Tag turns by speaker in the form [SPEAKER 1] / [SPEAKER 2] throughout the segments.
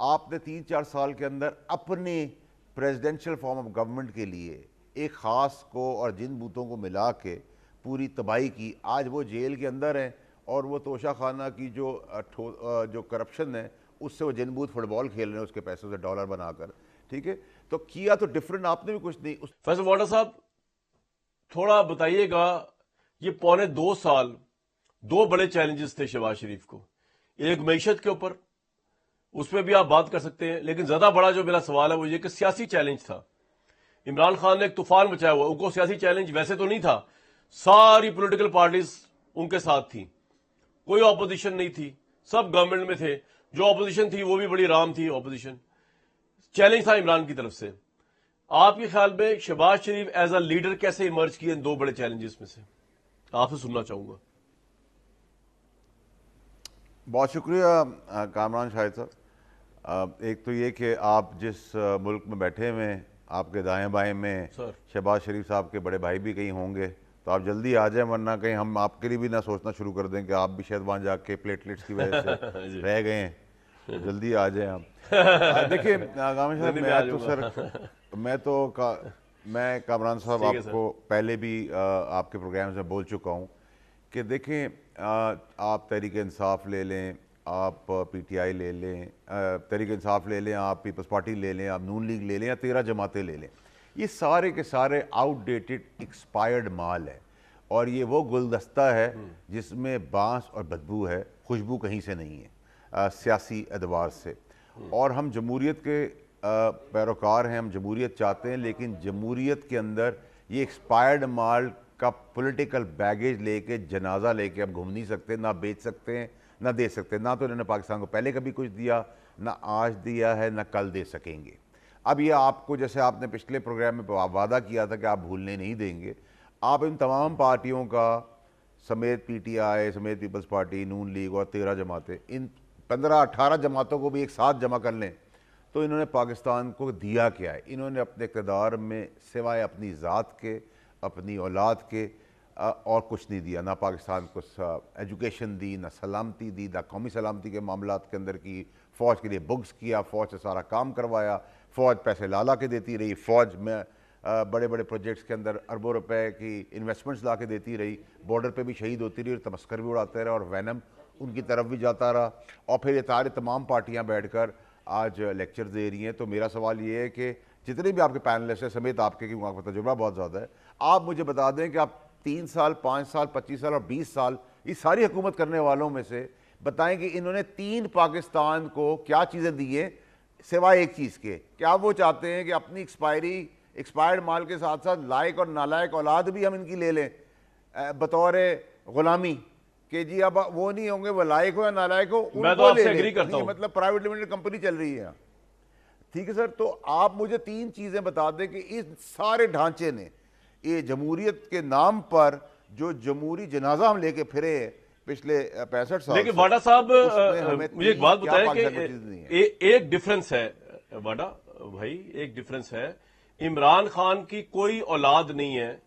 [SPEAKER 1] आपने 3-4 साल के अंदर अपने प्रेसिडेंशियल फॉर्म ऑफ गवर्नमेंट के लिए एक ख़ास को और जिन बूतों को मिला के पूरी तबाही की। आज वो जेल के अंदर हैं और वो तोशा खाना की जो करप्शन है उससे वो जिन बूथ फुटबॉल खेल रहे हैं उसके पैसों से डॉलर बनाकर। ठीक है, तो किया तो डिफरेंट आपने भी कुछ नहीं।
[SPEAKER 2] फैसल वाडा साहब, थोड़ा बताइएगा, ये पौने 2 साल दो बड़े चैलेंजेस थे शहबाज शरीफ को। एक मईशत के ऊपर, उसमें भी आप बात कर सकते हैं, लेकिन ज्यादा बड़ा जो मेरा सवाल है वो ये कि सियासी चैलेंज था। इमरान खान ने एक तूफान मचाया हुआ, उनको सियासी चैलेंज वैसे तो नहीं था, सारी पॉलिटिकल पार्टीज उनके साथ थी, कोई ऑपोजिशन नहीं थी, सब गवर्नमेंट में थे, जो ऑपोजिशन थी वो भी बड़ी आराम थी। ऑपोजिशन चैलेंज था इमरान की तरफ से। आपके ख्याल में शहबाज शरीफ एज अ लीडर कैसे इमर्ज किए इन दो बड़े चैलेंजेस में से, आपसे सुनना चाहूंगा।
[SPEAKER 1] बहुत शुक्रिया कामरान शाहिद साहब। एक तो ये कि आप जिस मुल्क में बैठे हुए हैं, आपके दाएं बाएं में शहबाज शरीफ साहब के बड़े भाई भी कहीं होंगे, तो आप जल्दी आ जाएं, वरना कहीं हम आपके लिए भी ना सोचना शुरू कर दें कि आप भी शायद वहाँ जाके प्लेटलेट्स की वजह से रह गए हैं। तो जल्दी आ जाएं आप। देखिए कामरान साहब, मैं कामरान साहब आपको पहले भी आपके प्रोग्राम्स में बोल चुका हूँ कि देखें, आप तहरीक इंसाफ ले लें, आप पीटीआई ले लें, तहरीक इंसाफ ले लें, आप पीपल्स पार्टी ले लें, आप नून लीग ले लें या 13 जमातें ले लें, ये सारे के सारे आउटडेटेड एक्सपायर्ड माल है। और ये वो गुलदस्ता है जिसमें बांस और बदबू है, खुशबू कहीं से नहीं है सियासी एतबार से। और हम जमहूरियत के पैरोकार हैं, हम जमहूरियत चाहते हैं, लेकिन जमहूरियत के अंदर ये एक्सपायर्ड माल का पॉलिटिकल बैगेज लेके, जनाजा लेके अब घूम नहीं सकते, ना बेच सकते हैं, ना दे सकते। ना तो इन्होंने पाकिस्तान को पहले कभी कुछ दिया, ना आज दिया है, ना कल दे सकेंगे। अब ये आपको, जैसे आपने पिछले प्रोग्राम में वादा किया था कि आप भूलने नहीं देंगे, आप इन तमाम पार्टियों का समेत पीटीआई समेत पीपल्स पार्टी, नून लीग और 13 जमातें, इन 15-18 जमातों को भी एक साथ जमा कर लें तो इन्होंने पाकिस्तान को दिया क्या है? इन्होंने अपने इक़्तिदार में सिवाय अपनी ज़ात के, अपनी औलाद के और कुछ नहीं दिया। ना पाकिस्तान को एजुकेशन दी, ना सलामती दी, ना कौमी सलामती के मामलात के अंदर की। फ़ौज के लिए बुक्स किया, फ़ौज से सारा काम करवाया, फ़ौज पैसे ला के देती रही, फ़ौज में बड़े बड़े प्रोजेक्ट्स के अंदर अरबों रुपए की इन्वेस्टमेंट्स ला के देती रही, बॉर्डर पे भी शहीद होती रही और तमस्कर भी उड़ाते रहे और वैनम उनकी तरफ भी जाता रहा। और फिर ये तमाम पार्टियाँ बैठ कर आज लेक्चर दे रही हैं। तो मेरा सवाल ये है कि जितने भी आपके पैनलिस्ट हैं समेत आपके, क्योंकि आपका तजुर्बा बहुत ज़्यादा है, आप मुझे बता दें कि आप 3 साल, 5 साल, 25 साल और 20 साल इस सारी हुकूमत करने वालों में से बताएं कि इन्होंने 3 पाकिस्तान को क्या चीज़ें दी हैं सिवाय एक चीज़ के। क्या वो चाहते हैं कि अपनी एक्सपायर्ड माल के साथ साथ लायक और नालायक औलाद भी हम इनकी ले लें बतौर गुलामी, कि जी अब वो नहीं होंगे, वो लायक हो या नालायक हो उनको ले लें, मतलब प्राइवेट लिमिटेड कंपनी चल रही है। ठीक है सर, तो आप मुझे 3 चीज़ें बता दें कि इस सारे ढांचे ने, ये जमहूरियत के नाम पर जो जमहूरी जनाजा हम लेके फिरे पिछले 65 साल,
[SPEAKER 2] लेकिन वाडा साहब मुझे एक बात बताएं कि एक डिफरेंस है वाडा भाई, एक डिफरेंस है, इमरान खान की कोई औलाद नहीं है,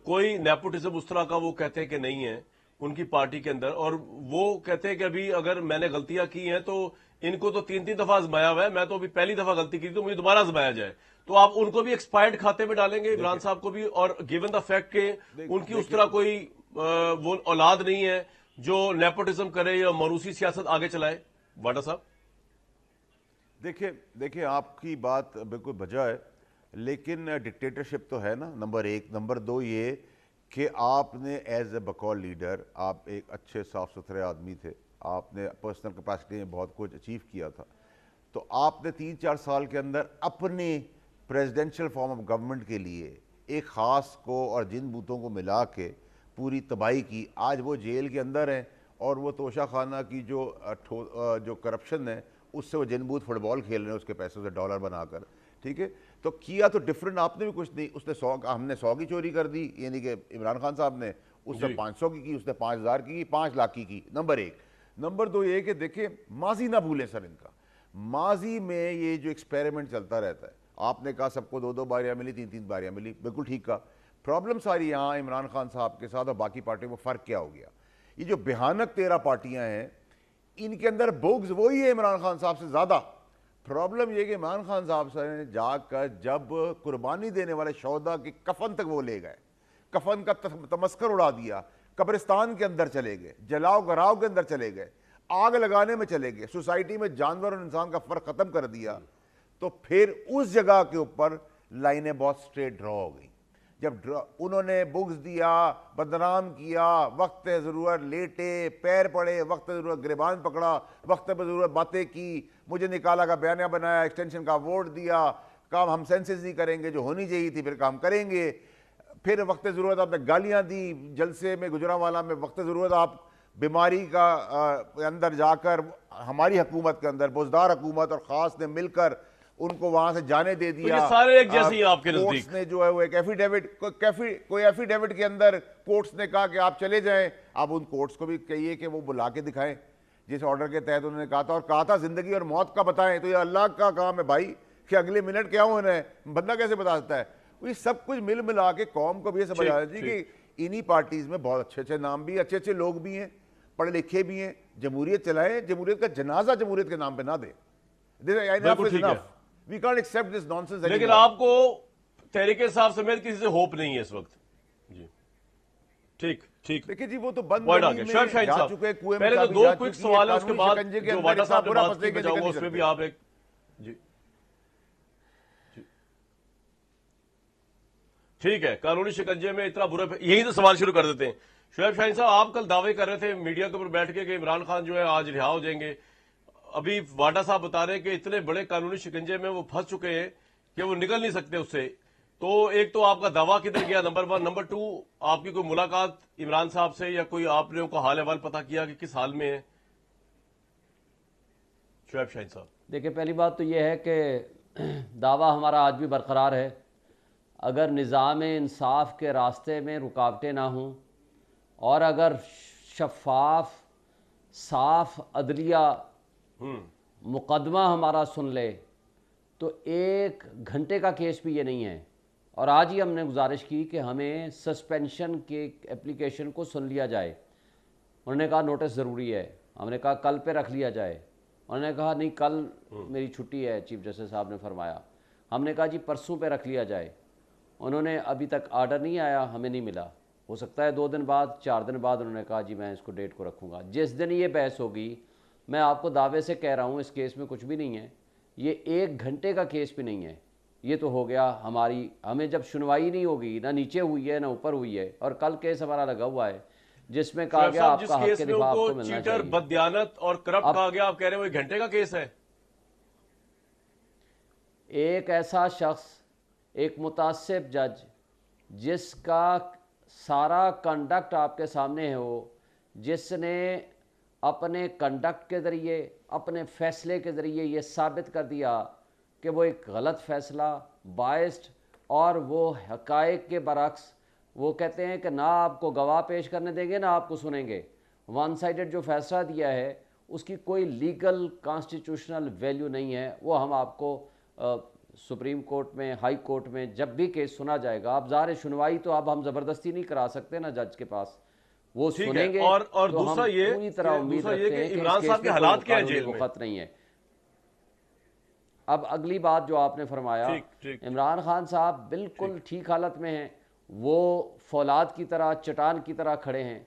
[SPEAKER 2] कोई नेपोटिज्म उस तरह का वो कहते हैं कि नहीं है उनकी पार्टी के अंदर, और वो कहते हैं कि अभी अगर मैंने गलतियां की हैं तो इनको तो 3-3 दफा आजमाया हुआ है, मैं तो अभी पहली दफा गलती की तो मुझे दोबारा आजमाया जाए। तो आप उनको भी एक्सपायर्ड खाते में डालेंगे, इमरान साहब को भी, और गिवन द फैक्ट के उनकी उस तरह कोई वो औलाद नहीं है जो नेपोटिज्म करे या मरूसी सियासत आगे चलाए? वाडा साहब
[SPEAKER 1] देखिए आपकी बात बिल्कुल बजा है, लेकिन डिक्टेटरशिप तो है ना, नंबर 1। नंबर 2 ये कि आपने एज ए बकौल लीडर, आप एक अच्छे साफ सुथरे आदमी थे, आपने पर्सनल कैपेसिटी में बहुत कुछ अचीव किया था, तो आपने 3-4 साल के अंदर अपने प्रेसिडेंशियल फॉर्म ऑफ गवर्नमेंट के लिए एक ख़ास को और जिन बूतों को मिला के पूरी तबाही की। आज वो जेल के अंदर हैं और वो तोशा खाना की जो करप्शन है उससे वो जिन बूथ फुटबॉल खेल रहे हैं उसके पैसों से डॉलर बनाकर। ठीक है, तो किया तो डिफरेंट आपने भी कुछ नहीं। उसने 100, हमने 100 की चोरी कर दी, यानी कि इमरान खान साहब ने, उसने 500 की, उसने 5000 की, 5 लाख की। नंबर 1। नंबर 2 ये कि देखिए माजी ना भूलें सर, इनका माजी में ये जो एक्सपेरिमेंट चलता रहता है, आपने कहा सबको 2-2 बारियां मिली, 3-3 बारियां मिली, बिल्कुल ठीक कहा। प्रॉब्लम सारी यहाँ इमरान खान साहब के साथ और बाकी पार्टियों में फ़र्क क्या हो गया? ये जो भयानक 13 पार्टियां हैं, इनके अंदर बुग्ज वही है इमरान खान साहब से ज़्यादा। प्रॉब्लम ये कि इमरान खान साहब ने जाकर जब कुर्बानी देने वाले शौहदा की कफन तक वो ले गए, कफन का तमस्कर उड़ा दिया, कब्रिस्तान के अंदर चले गए, जलाओ गराव के अंदर चले गए, आग लगाने में चले गए, सोसाइटी में जानवर और इंसान का फर्क खत्म कर दिया, तो फिर उस जगह के ऊपर लाइनें बहुत स्ट्रेट ड्रॉ हो गई। जब उन्होंने बुग्स दिया, बदनाम किया, वक्त ज़रूरत लेटे, पैर पड़े, वक्त ज़रूरत गिरबान पकड़ा, वक्त पर ज़रूरत बातें की, मुझे निकाला का बयानिया बनाया, एक्सटेंशन का वोट दिया, काम हम सेंसेस नहीं करेंगे, जो होनी चाहिए थी फिर काम करेंगे, फिर वक्त ज़रूरत आपने गालियाँ दी, जलसे में गुजरांवाला में वक्त ज़रूरत आप बीमारी का अंदर जाकर हमारी हुकूमत के अंदर बुजदार हुकूमत और ख़ास ने मिलकर उनको वहां से जाने दे दिया।
[SPEAKER 2] तो ये सारे एक जैसे ही आपके नजदीक
[SPEAKER 1] ने जो है वो एक एफिडेविट कोई एफिडेविट के अंदर कोर्ट्स ने कहा कि आप चले जाएं, आप उन कोर्ट्स को भी कहिए कि वो बुला के दिखाएं जिस ऑर्डर के तहत उन्होंने कहा था, और कहा था जिंदगी और मौत का बताएं। तो ये अल्लाह का काम है भाई कि अगले मिनट क्या होना है, बंदा कैसे बता सकता है। ये सब कुछ मिल मिला के कौम को भी ये समझ आ जाती है कि इन्हीं पार्टीज में बहुत अच्छे अच्छे नाम भी, अच्छे अच्छे लोग भी हैं, पढ़े लिखे भी हैं, जमहूरियत चलाएं, जमहूरियत का जनाजा जमहूरियत के नाम पे ना दे। We can't accept this nonsense anymore.
[SPEAKER 2] लेकिन आपको तहरीके साहब समेत किसी से होप नहीं है इस वक्त जी। ठीक ठीक,
[SPEAKER 1] देखिए जी वो तो बंद
[SPEAKER 2] में जा चुके हैं कुएं में। पहले तो दो क्विक सवाल है, उसके बाद जो वाटा साहब ने बात की मैं चाहूंगा उसमें भी आप एक जी ठीक है। कानूनी शिकंजे में इतना बुरा, यही तो सवाल शुरू कर देते हैं। शोएब शाहीन साहब, आप कल दावे कर रहे थे मीडिया के ऊपर बैठ के कि इमरान खान जो है आज रिहा हो जाएंगे। अभी वाटा साहब बता रहे हैं कि इतने बड़े कानूनी शिकंजे में वो फंस चुके हैं कि वो निकल नहीं सकते उससे। तो एक तो आपका दावा किधर गया, नंबर 1। नंबर 2, आपकी कोई मुलाकात इमरान साहब से या कोई आपने उनका हाल अहवाल पता किया कि किस हाल में है? शोएब शाहीन साहब,
[SPEAKER 3] देखिए पहली बात तो यह है कि दावा हमारा आज भी बरकरार है। अगर निज़ाम इंसाफ के रास्ते में रुकावटें ना हों और अगर शफाफ साफ अदलिया मुकदमा हमारा सुन ले तो 1 घंटे का केस भी ये नहीं है। और आज ही हमने गुजारिश की कि हमें सस्पेंशन के एप्लीकेशन को सुन लिया जाए। उन्होंने कहा नोटिस ज़रूरी है, हमने कहा कल पे रख लिया जाए। उन्होंने कहा नहीं कल मेरी छुट्टी है, चीफ जस्टिस साहब ने फरमाया। हमने कहा जी परसों पे रख लिया जाए। उन्होंने अभी तक आर्डर नहीं आया, हमें नहीं मिला। हो सकता है 2 दिन बाद 4 दिन बाद उन्होंने कहा जी मैं इसको डेट को रखूँगा। जिस दिन ये बहस होगी, मैं आपको दावे से कह रहा हूँ इस केस में कुछ भी नहीं है, ये 1 घंटे का केस भी नहीं है। ये तो हो गया हमें जब सुनवाई नहीं होगी, ना नीचे हुई है ना ऊपर हुई है। और कल केस हमारा लगा हुआ है जिसमें कहा गया आपका हक के दिफा आपको मिलना चाहिए।
[SPEAKER 2] बददियानत और करप्ट कहा गया, आप कह रहे हो 1 घंटे का केस है।
[SPEAKER 3] एक ऐसा शख्स, एक मुतासिब जज जिसका सारा कंडक्ट आपके सामने हो, जिसने अपने कंडक्ट के ज़रिए, अपने फ़ैसले के ज़रिए ये साबित कर दिया कि वो एक गलत फ़ैसला, बाइस्ड, और वो हक़ाइक़ के बरक्स, वो कहते हैं कि ना आपको गवाह पेश करने देंगे ना आपको सुनेंगे। वन साइडेड जो फ़ैसला दिया है उसकी कोई लीगल कॉन्स्टिट्यूशनल वैल्यू नहीं है। वो हम आपको सुप्रीम कोर्ट में, हाई कोर्ट में जब भी केस सुना जाएगा, अब ज़ाहिर सुनवाई तो अब हम ज़बरदस्ती नहीं करा सकते ना जज के पास, वो सुनेंगे।
[SPEAKER 2] और
[SPEAKER 3] तो
[SPEAKER 2] दूसरा ये
[SPEAKER 3] पूरी तरह उम्मीद रखते हैं कि
[SPEAKER 2] इमरान साहब के हालात क्या हैं जेल में?
[SPEAKER 3] वक्त नहीं है। अब अगली बात जो आपने फरमाया, इमरान खान साहब बिल्कुल ठीक हालत में हैं। वो फौलाद की तरह, चट्टान की तरह खड़े हैं,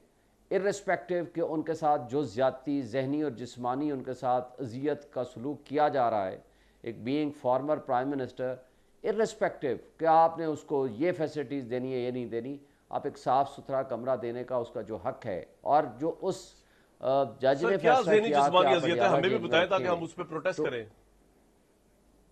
[SPEAKER 3] इर्रिस्पेक्टिव कि उनके साथ जो ज़्यादती ज़हनी और जिस्मानी उनके साथ अजियत का सलूक किया जा रहा है, एक being former prime minister, irrespective कि आपने उसको ये फैसिलिटीज़ देनी है ये नहीं देनी, आप एक साफ़ सुथरा कमरा देने का उसका जो हक है, और जो उस जज ने फैसला किया
[SPEAKER 2] हमें भी बताया ताकि हम उस पर प्रोटेस्ट करें।